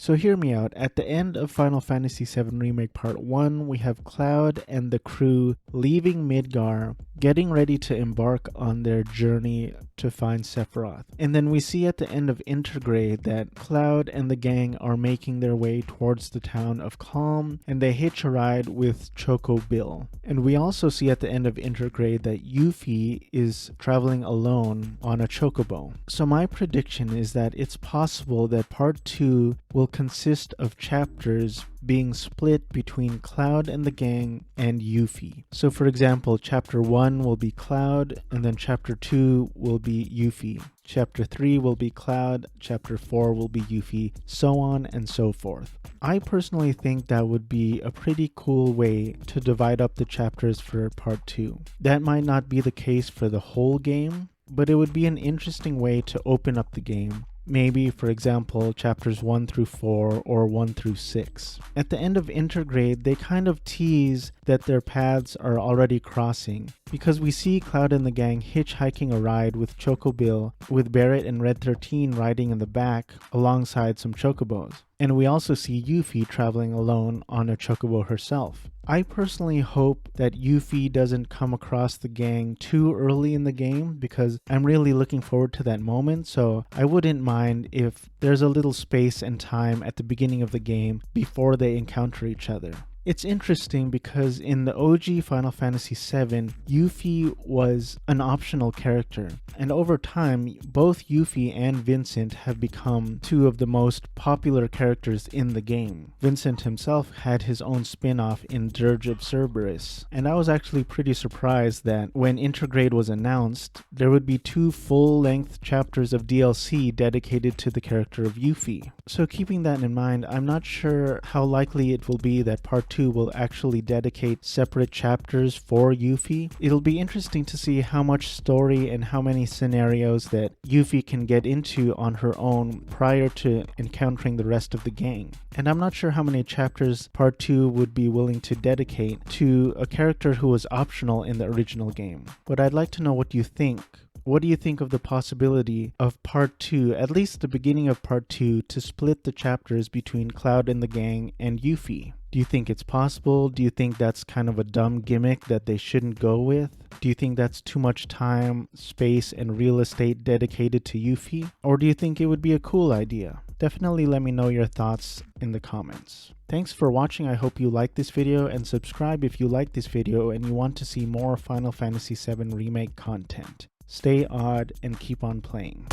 So hear me out. At the end of Final Fantasy VII Remake Part 1, we have Cloud and the crew leaving Midgar, getting ready to embark on their journey to find Sephiroth. And then we see at the end of Intergrade that Cloud and the gang are making their way towards the town of Calm, and they hitch a ride with Choco Bill. And we also see at the end of Intergrade that Yuffie is traveling alone on a chocobo. So my prediction is that it's possible that Part 2 will consist of chapters being split between Cloud and the gang and Yuffie. So for example, Chapter 1 will be Cloud, and then Chapter 2 will be Yuffie. Chapter 3 will be Cloud, Chapter 4 will be Yuffie, so on and so forth. I personally think that would be a pretty cool way to divide up the chapters for Part 2. That might not be the case for the whole game, but it would be an interesting way to open up the game. Maybe, for example, chapters 1 through 4 or 1 through 6. At the end of Intergrade, they kind of tease that their paths are already crossing, because we see Cloud and the gang hitchhiking a ride with Choco Bill, with Barrett and Red 13 riding in the back alongside some chocobos. And we also see Yuffie traveling alone on a chocobo herself. I personally hope that Yuffie doesn't come across the gang too early in the game, because I'm really looking forward to that moment, so I wouldn't mind if there's a little space and time at the beginning of the game before they encounter each other. It's interesting because in the OG Final Fantasy VII, Yuffie was an optional character, and over time, both Yuffie and Vincent have become two of the most popular characters in the game. Vincent himself had his own spin-off in Dirge of Cerberus, and I was actually pretty surprised that when Intergrade was announced, there would be 2 full-length chapters of DLC dedicated to the character of Yuffie. So keeping that in mind, I'm not sure how likely it will be that Part 2 will actually dedicate separate chapters for Yuffie. It'll be interesting to see how much story and how many scenarios that Yuffie can get into on her own prior to encountering the rest of the gang. And I'm not sure how many chapters Part 2 would be willing to dedicate to a character who was optional in the original game. But I'd like to know what you think. What do you think of the possibility of Part 2, at least the beginning of Part 2, to split the chapters between Cloud and the gang and Yuffie? Do you think it's possible? Do you think that's kind of a dumb gimmick that they shouldn't go with? Do you think that's too much time, space, and real estate dedicated to Yuffie? Or do you think it would be a cool idea? Definitely let me know your thoughts in the comments. Thanks for watching. I hope you liked this video, and subscribe if you like this video and you want to see more Final Fantasy VII Remake content. Stay odd and keep on playing.